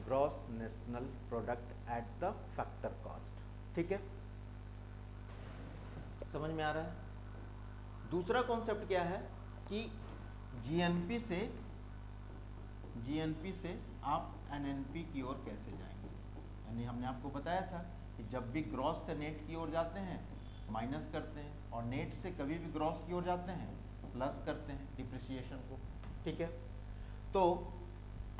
gross national product at the factor cost, ठीक है, समझ में आ रहा है। दूसरा कॉन्सेप्ट क्या है कि GNP से आप NNP की ओर कैसे जाएंगे, यानी हमने आपको बताया था कि जब भी ग्रॉस से नेट की ओर जाते हैं माइनस करते हैं और नेट से कभी भी ग्रॉस की ओर जाते हैं प्लस करते हैं डिप्रिसिएशन को, ठीक है। तो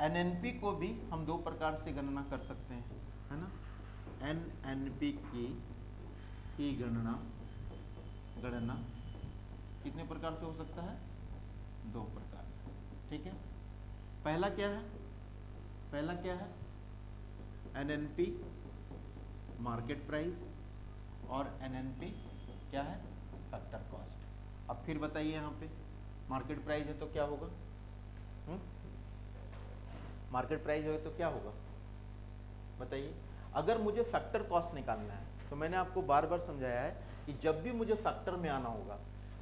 NNP को भी हम दो प्रकार से गणना कर सकते हैं, है ना, NNP की गणना कितने प्रकार से हो सकता है, दो प्रकार से, ठीक है। पहला क्या है NNP मार्केट प्राइस और NNP क्या है, फैक्टर कॉस्ट। अब फिर बताइए, यहाँ पे मार्केट प्राइस है तो क्या होगा, मार्केट प्राइस है तो क्या होगा बताइए। अगर मुझे फैक्टर कॉस्ट निकालना है तो मैंने आपको बार बार समझाया है कि जब भी मुझे फैक्टर में आना होगा,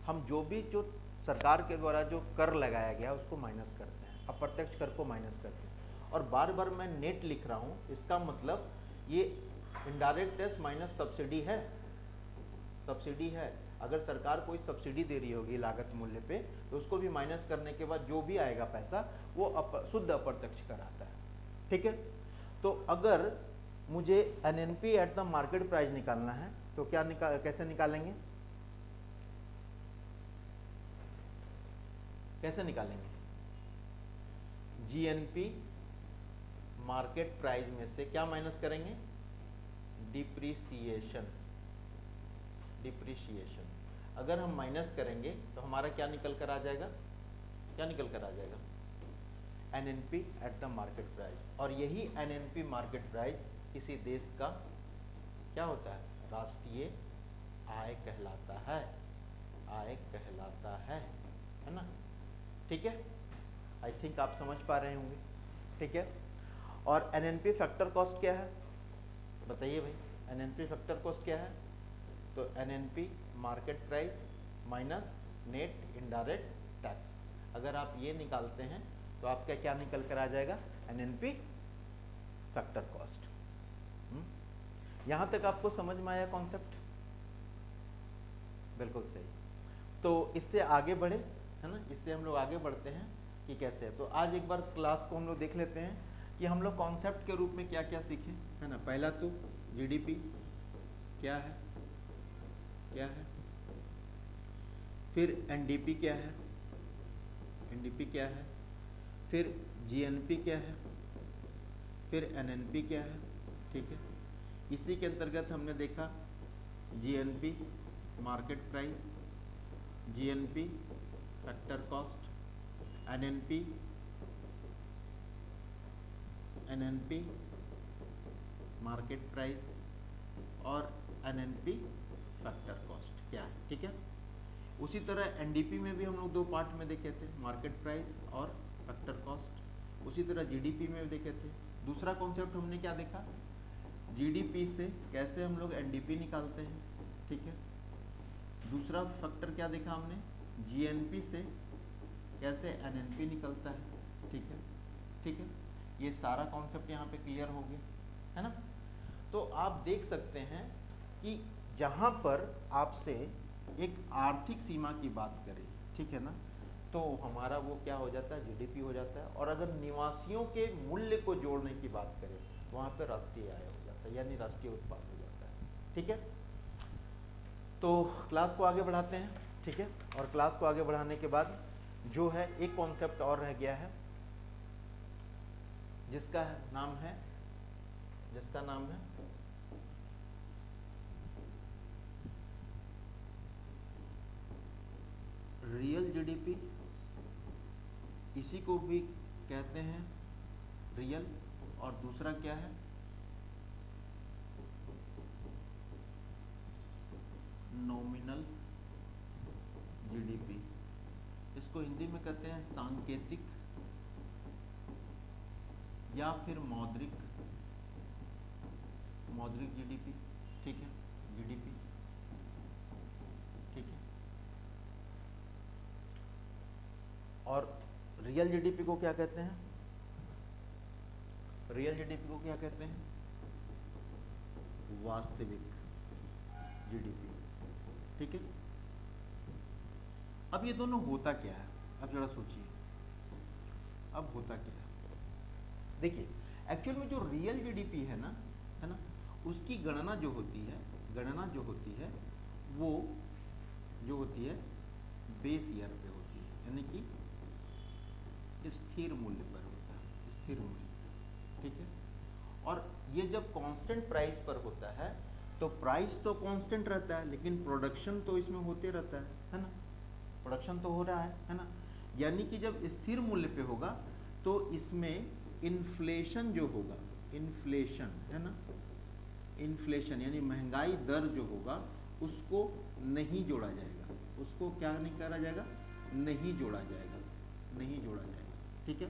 हम जो सरकार के द्वारा जो कर लगाया गया उसको माइनस करते हैं, अप्रत्यक्ष कर को माइनस करते हैं। और बार बार मैं नेट लिख रहा हूँ, इसका मतलब ये इनडायरेक्ट टैक्स माइनस सब्सिडी है, सब्सिडी है। अगर सरकार कोई सब्सिडी दे रही होगी लागत मूल्य पे, तो उसको भी माइनस करने के बाद जो भी आएगा पैसा वो शुद्ध अप्रत्यक्ष कर आता है, ठीक है। तो अगर मुझे NNP eight the market price निकालना है तो कैसे निकालेंगे, कैसे निकालेंगे? जीएनपी मार्केट प्राइस में से क्या माइनस करेंगे? Depreciation, depreciation. अगर हम माइनस करेंगे तो हमारा क्या निकल कर आ जाएगा, क्या निकल कर आ जाएगा? NNP eight the market price. और यही एनएनपी मार्केट प्राइस किसी देश का क्या होता है? राष्ट्रीय आय कहलाता है, आय कहलाता है ना, ठीक है। आई थिंक आप समझ पा रहे होंगे, ठीक है। और एनएनपी फैक्टर कॉस्ट क्या है, बताइए भाई, एनएनपी फैक्टर कॉस्ट क्या है? तो NNP market price minus net indirect tax. अगर आप ये निकालते हैं तो आपका क्या निकल कर आ जाएगा? NNP factor cost. यहां तक आपको समझ में आया कॉन्सेप्ट? बिल्कुल सही। तो इससे आगे बढ़े, है ना, इससे हम लोग आगे बढ़ते हैं कि कैसे है। तो आज एक बार क्लास को हम लोग देख लेते हैं कि हम लोग कॉन्सेप्ट के रूप में क्या क्या सीखे, है ना। पहला तो जीडीपी क्या है, क्या है, फिर एनडीपी क्या है, एनडीपी क्या है, फिर जीएनपी क्या है, फिर एनएनपी क्या है, ठीक है। इसी के अंतर्गत हमने देखा GNP market price, GNP factor cost, NNP, NNP market price और एनएनपी फैक्टर कॉस्ट क्या है, ठीक है। उसी तरह एनडीपी में भी हम लोग दो पार्ट में देखे थे, मार्केट प्राइस और फैक्टर कॉस्ट। उसी तरह जीडीपी में भी देखे थे। दूसरा कॉन्सेप्ट हमने क्या देखा, जीडीपी से कैसे हम लोग एनडीपी निकालते हैं, ठीक है। दूसरा फैक्टर क्या देखा हमने, जीएनपी से कैसे एनएनपी निकलता है, ठीक है, ठीक है। ये सारा कॉन्सेप्ट यहाँ पे क्लियर हो गया, है ना। तो आप देख सकते हैं कि जहाँ पर आपसे एक आर्थिक सीमा की बात करें, ठीक है ना, तो हमारा वो क्या हो जाता है, जीडीपी हो जाता है। और अगर निवासियों के मूल्य को जोड़ने की बात करें, वहाँ पे राष्ट्रीय आय हो जाता है, यानी राष्ट्रीय उत्पाद हो जाता है, ठीक है। तो क्लास को आगे बढ़ाते हैं, ठीक है। और क्लास को आगे बढ़ाने के बाद जो है एक कॉन्सेप्ट और रह गया है, जिसका नाम है रियल जीडीपी। इसी को भी कहते हैं रियल, और दूसरा क्या है, नॉमिनल जीडीपी। इसको हिंदी में कहते हैं सांकेतिक या फिर मौद्रिक जीडीपी, ठीक है, जीडीपी, ठीक है। और रियल जीडीपी को क्या कहते हैं, रियल जीडीपी को क्या कहते हैं, वास्तविक जीडीपी, ठीक है। अब ये दोनों होता क्या है, अब जरा सोचिए, अब होता क्या है। देखिए, एक्चुअल में जो रियल जीडीपी है ना, उसकी गणना जो होती है, वो जो होती है बेस ईयर पे होती है, यानी कि स्थिर मूल्य पर होता है, स्थिर मूल्य, ठीक है। और ये जब कांस्टेंट प्राइस पर होता है तो प्राइस तो कांस्टेंट रहता है, लेकिन प्रोडक्शन तो इसमें होते रहता है ना, प्रोडक्शन तो हो रहा है ना। यानी कि जब स्थिर मूल्य पे होगा तो इसमें इन्फ्लेशन जो होगा, इन्फ्लेशन है ना, इन्फ्लेशन यानी महंगाई दर जो होगा उसको नहीं जोड़ा जाएगा, उसको क्या नहीं करा जाएगा, नहीं जोड़ा जाएगा, नहीं जोड़ा जाएगा, ठीक है।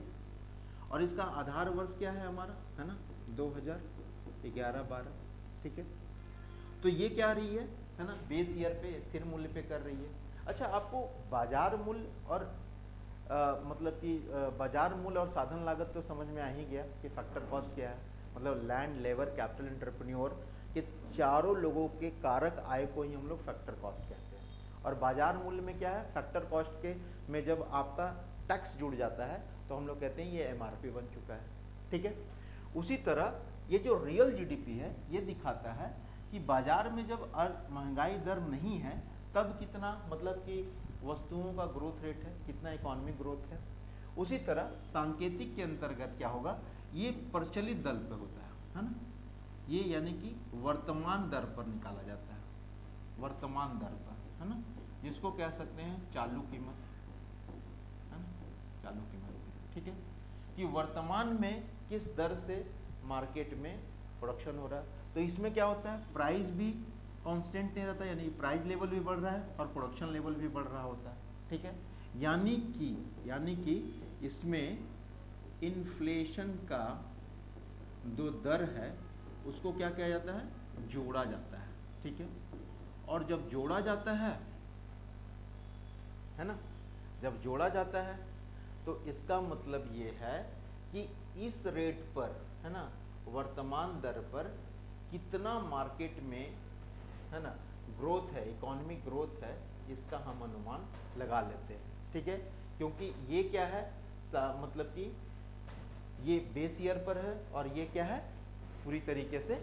और इसका आधार वर्ष क्या है हमारा, है ना, 2011-12, ठीक है। तो ये क्या रही है ना, बेस ईयर पे स्थिर मूल्य पे कर रही है। अच्छा, आपको बाजार मूल्य और मतलब कि बाजार मूल्य और साधन लागत तो समझ में आ ही गया कि फैक्टर कॉस्ट क्या है, मतलब लैंड, लेबर, कैपिटल, एंटरप्रेन्योर, ये चारों लोगों के कारक आय को ही हम लोग फैक्टर कॉस्ट कहते हैं। और बाजार मूल्य में क्या है, फैक्टर कॉस्ट के में जब आपका टैक्स जुड़ जाता है तो हम लोग कहते हैं ये एमआरपी बन चुका है, ठीक है। उसी तरह ये जो रियल जीडीपी है ये दिखाता है कि बाजार में जब महंगाई दर नहीं है तब कितना, मतलब कि वस्तुओं का ग्रोथ रेट है, कितना इकोनॉमिक ग्रोथ है। उसी तरह सांकेतिक के अंतर्गत क्या होगा, ये प्रचलित दर पे होता है ना, ये यानी कि वर्तमान दर पर निकाला जाता है, वर्तमान दर पर, है ना, जिसको कह सकते हैं चालू कीमत, है ना, चालू कीमत, ठीक है, कि वर्तमान में किस दर से मार्केट में प्रोडक्शन हो रहा है। तो इसमें क्या होता है, प्राइस भी कांस्टेंट नहीं रहता, यानी प्राइस लेवल भी बढ़ रहा है और प्रोडक्शन लेवल भी बढ़ रहा होता है, ठीक है। यानी कि इसमें इन्फ्लेशन का जो दर है उसको क्या किया जाता है, जोड़ा जाता है, ठीक है। और जब जोड़ा जाता है ना, जब जोड़ा जाता है तो इसका मतलब ये है कि इस रेट पर, है ना, वर्तमान दर पर कितना मार्केट में, है ना, ग्रोथ है, इकोनॉमिक ग्रोथ है, इसका हम अनुमान लगा लेते हैं, ठीक है। क्योंकि ये क्या है, मतलब कि ये बेस ईयर पर है और ये क्या है, पूरी तरीके से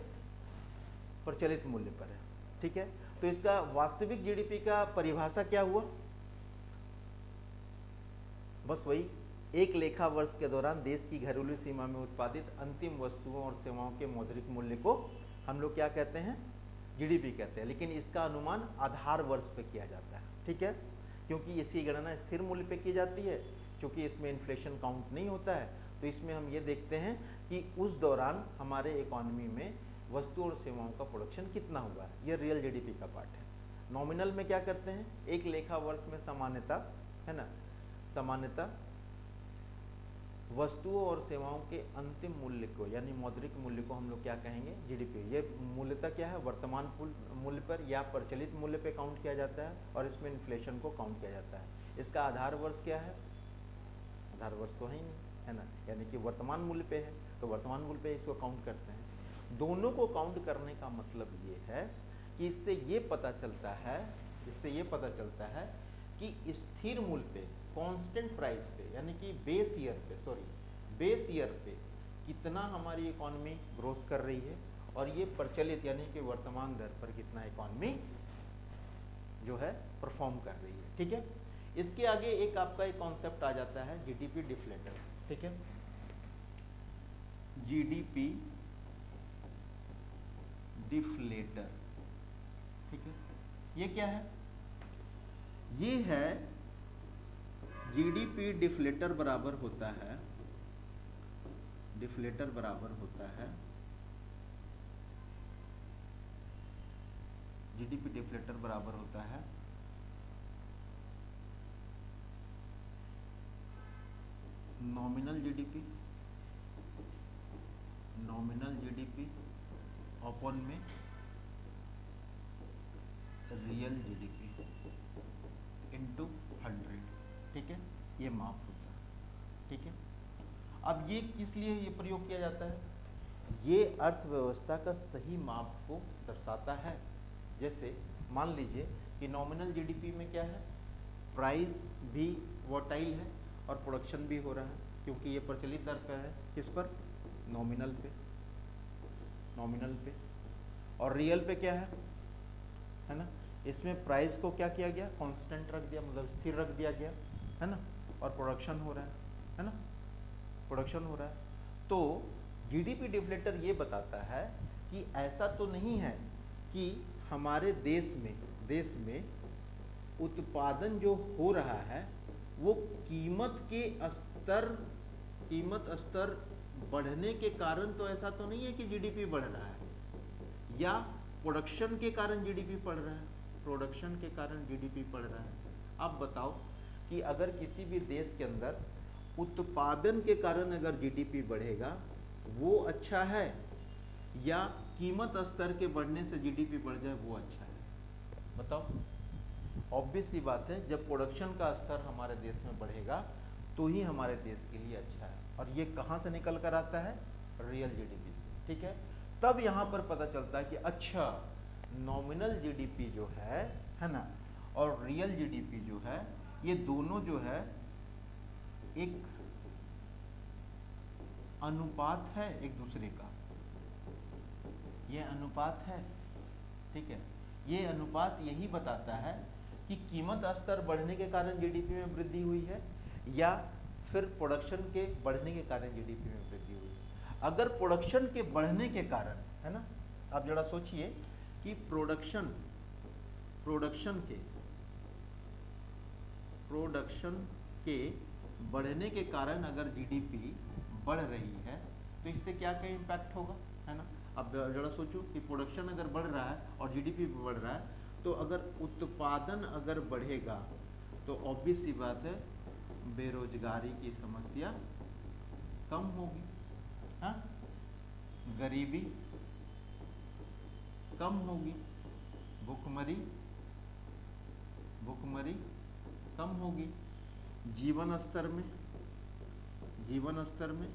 प्रचलित मूल्य पर है, ठीक है। तो इसका वास्तविक जीडीपी का परिभाषा क्या हुआ, बस वही, एक लेखा वर्ष के दौरान देश की घरेलू सीमा में उत्पादित अंतिम वस्तुओं और सेवाओं के मौद्रिक मूल्य को हम लोग क्या कहते हैं, जीडीपी कहते हैं। लेकिन इसका अनुमान आधार वर्ष पे किया जाता है, ठीक है, क्योंकि इसकी गणना स्थिर मूल्य पे की जाती है, क्योंकि इसमें इन्फ्लेशन काउंट नहीं होता है। तो इसमें हम ये देखते हैं कि उस दौरान हमारे इकोनॉमी में वस्तु और सेवाओं का प्रोडक्शन कितना हुआ है, ये रियल जीडीपी का पार्ट है। नॉमिनल में क्या करते हैं, एक लेखा वर्ष में सामान्यता, है ना, सामान्यता वस्तुओं और सेवाओं के अंतिम मूल्य को, यानी मौद्रिक मूल्य को हम लोग क्या कहेंगे, जीडीपी। ये मूल्यता क्या है, वर्तमान मूल्य पर या प्रचलित मूल्य पे काउंट किया जाता है और इसमें इन्फ्लेशन को काउंट किया जाता है। इसका आधार वर्ष क्या है, आधार वर्ष तो है ही नहीं, है ना, यानी कि वर्तमान मूल्य पे है, तो वर्तमान मूल्य पे इसको काउंट करते हैं। दोनों को काउंट करने का मतलब ये है कि इससे ये पता चलता है कि स्थिर मूल्य पे, कांस्टेंट प्राइस पे, यानी कि बेस ईयर पे कितना हमारी इकोनॉमी ग्रोथ कर रही है और ये प्रचलित यानी कि वर्तमान दर पर कितना इकोनॉमी जो है परफॉर्म कर रही है, ठीक है। इसके आगे एक आपका एक कॉन्सेप्ट आ जाता है जीडीपी डिफ्लेटर, ठीक है, जीडीपी डिफ्लेटर, ठीक है। ये क्या है, ये है जीडीपी डिफ्लेटर बराबर होता है, डिफ्लेटर बराबर होता है, जीडीपी डिफ्लेटर बराबर होता है नॉमिनल जीडीपी अपॉन में रियल जीडीपी इंटू 100, ठीक है, ये माप होता है, ठीक है। अब ये किस लिए ये प्रयोग किया जाता है, ये अर्थव्यवस्था का सही माप को दर्शाता है। जैसे मान लीजिए कि नॉमिनल जीडीपी में क्या है, प्राइस भी वोटाइल है और प्रोडक्शन भी हो रहा है, क्योंकि ये प्रचलित दर पे है, किस पर, नॉमिनल पे। और रियल पे क्या है ना, इसमें प्राइस को क्या किया गया, कांस्टेंट रख दिया, मतलब स्थिर रख दिया गया, है ना, और प्रोडक्शन हो रहा है ना, प्रोडक्शन हो रहा है। तो जीडीपी डिफ्लेटर ये बताता है कि ऐसा तो नहीं है कि हमारे देश में उत्पादन जो हो रहा है वो कीमत स्तर बढ़ने के कारण, तो ऐसा तो नहीं है कि जीडीपी बढ़ रहा है, या प्रोडक्शन के कारण जीडीपी बढ़ रहा है, प्रोडक्शन के कारण जीडीपी बढ़ रहा है। अब बताओ कि अगर किसी भी देश के अंदर उत्पादन के कारण अगर जीडीपी बढ़ेगा वो अच्छा है, या कीमत स्तर के बढ़ने से जीडीपी बढ़ जाए वो अच्छा है? बताओ। ऑब्वियस सी बात है, जब प्रोडक्शन का स्तर हमारे देश में बढ़ेगा तो ही हमारे देश के लिए अच्छा है। और ये कहाँ से निकल कर आता है? रियल जीडीपी से। ठीक है, तब यहाँ पर पता चलता है कि अच्छा नॉमिनल जीडीपी जो है ना, और रियल जीडीपी जो है, ये दोनों जो है एक अनुपात है एक दूसरे का। ये अनुपात है, ठीक है। ये अनुपात यही बताता है कि कीमत स्तर बढ़ने के कारण जीडीपी में वृद्धि हुई है या फिर प्रोडक्शन के बढ़ने के कारण जीडीपी में वृद्धि हुई है। अगर प्रोडक्शन के बढ़ने के कारण, है ना, आप जरा सोचिए कि प्रोडक्शन के बढ़ने के कारण अगर जीडीपी बढ़ रही है तो इससे क्या क्या इम्पैक्ट होगा, है ना। अब जरा सोचो कि प्रोडक्शन अगर बढ़ रहा है और जीडीपी भी बढ़ रहा है, तो अगर उत्पादन अगर बढ़ेगा तो ऑब्वियस सी बात है बेरोजगारी की समस्या कम होगी, हाँ, गरीबी कम होगी, भुखमरी कम होगी, जीवन स्तर में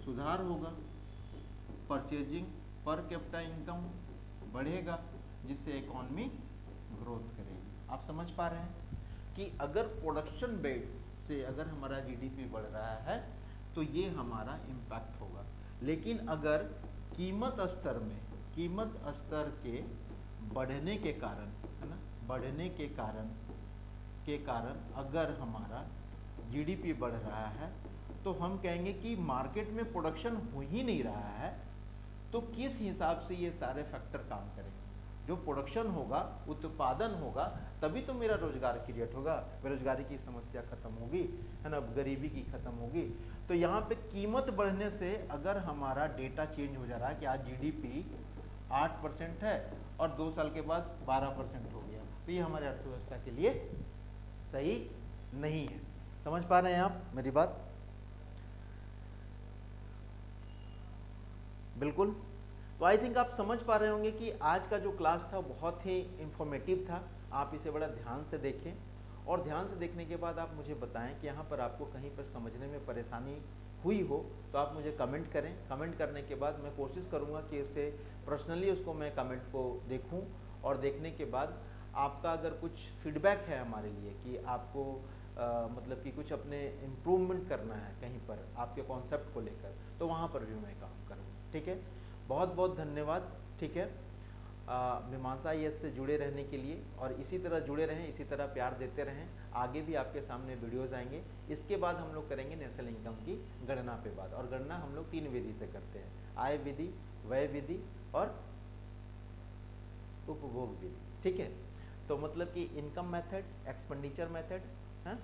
सुधार होगा, परचेजिंग पर कैपिटा इनकम बढ़ेगा, जिससे इकोनॉमी ग्रोथ करेगी। आप समझ पा रहे हैं कि अगर प्रोडक्शन बेस से अगर हमारा जीडीपी बढ़ रहा है तो ये हमारा इम्पैक्ट होगा। लेकिन अगर कीमत स्तर के बढ़ने के कारण, है ना, बढ़ने के कारण अगर हमारा जीडीपी बढ़ रहा है तो हम कहेंगे कि मार्केट में प्रोडक्शन हो ही नहीं रहा है, तो किस हिसाब से ये सारे फैक्टर काम करेंगे। जो प्रोडक्शन होगा, उत्पादन होगा, तभी तो मेरा रोजगार क्रिएट होगा, बेरोजगारी की समस्या खत्म होगी, है ना, गरीबी की खत्म होगी। तो यहाँ पे कीमत बढ़ने से अगर हमारा डेटा चेंज हो जा रहा है कि आज जीडीपी 8% है और 2 साल के बाद 12% हो गया, तो ये हमारे अर्थव्यवस्था के लिए सही नहीं है। समझ पा रहे हैं आप मेरी बात? बिल्कुल। तो आई थिंक आप समझ पा रहे होंगे कि आज का जो क्लास था बहुत ही इंफॉर्मेटिव था। आप इसे बड़ा ध्यान से देखें और ध्यान से देखने के बाद आप मुझे बताएं कि यहाँ पर आपको कहीं पर समझने में परेशानी हुई हो तो आप मुझे कमेंट करें। कमेंट करने के बाद मैं कोशिश करूँगा कि उससे पर्सनली उसको मैं कमेंट को देखूँ, और देखने के बाद आपका अगर कुछ फीडबैक है हमारे लिए कि आपको मतलब कि कुछ अपने इम्प्रूवमेंट करना है कहीं पर आपके कॉन्सेप्ट को लेकर, तो वहाँ पर भी मैं काम करूँगा। ठीक है, बहुत बहुत धन्यवाद। ठीक है, मीमांसा IAS से जुड़े रहने के लिए, और इसी तरह जुड़े रहें, इसी तरह प्यार देते रहें। आगे भी आपके सामने वीडियोज़ आएंगे। इसके बाद हम लोग करेंगे नेशनल इनकम की गणना पे बात, और गणना हम लोग 3 विधि से करते हैं, आय विधि, व्यय विधि और उपभोग विधि। ठीक है, तो मतलब कि इनकम मेथड, एक्सपेंडिचर मेथड, है,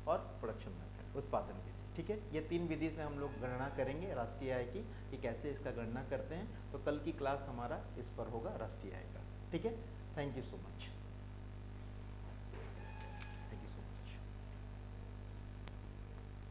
और प्रोडक्शन मेथड, उत्पादन विधि। ठीक है, ये 3 विधि से हम लोग गणना करेंगे राष्ट्रीय आय की, कि कैसे इसका गणना करते हैं। तो कल की क्लास हमारा इस पर होगा, राष्ट्रीय आय का। ठीक है, थैंक यू सो मच।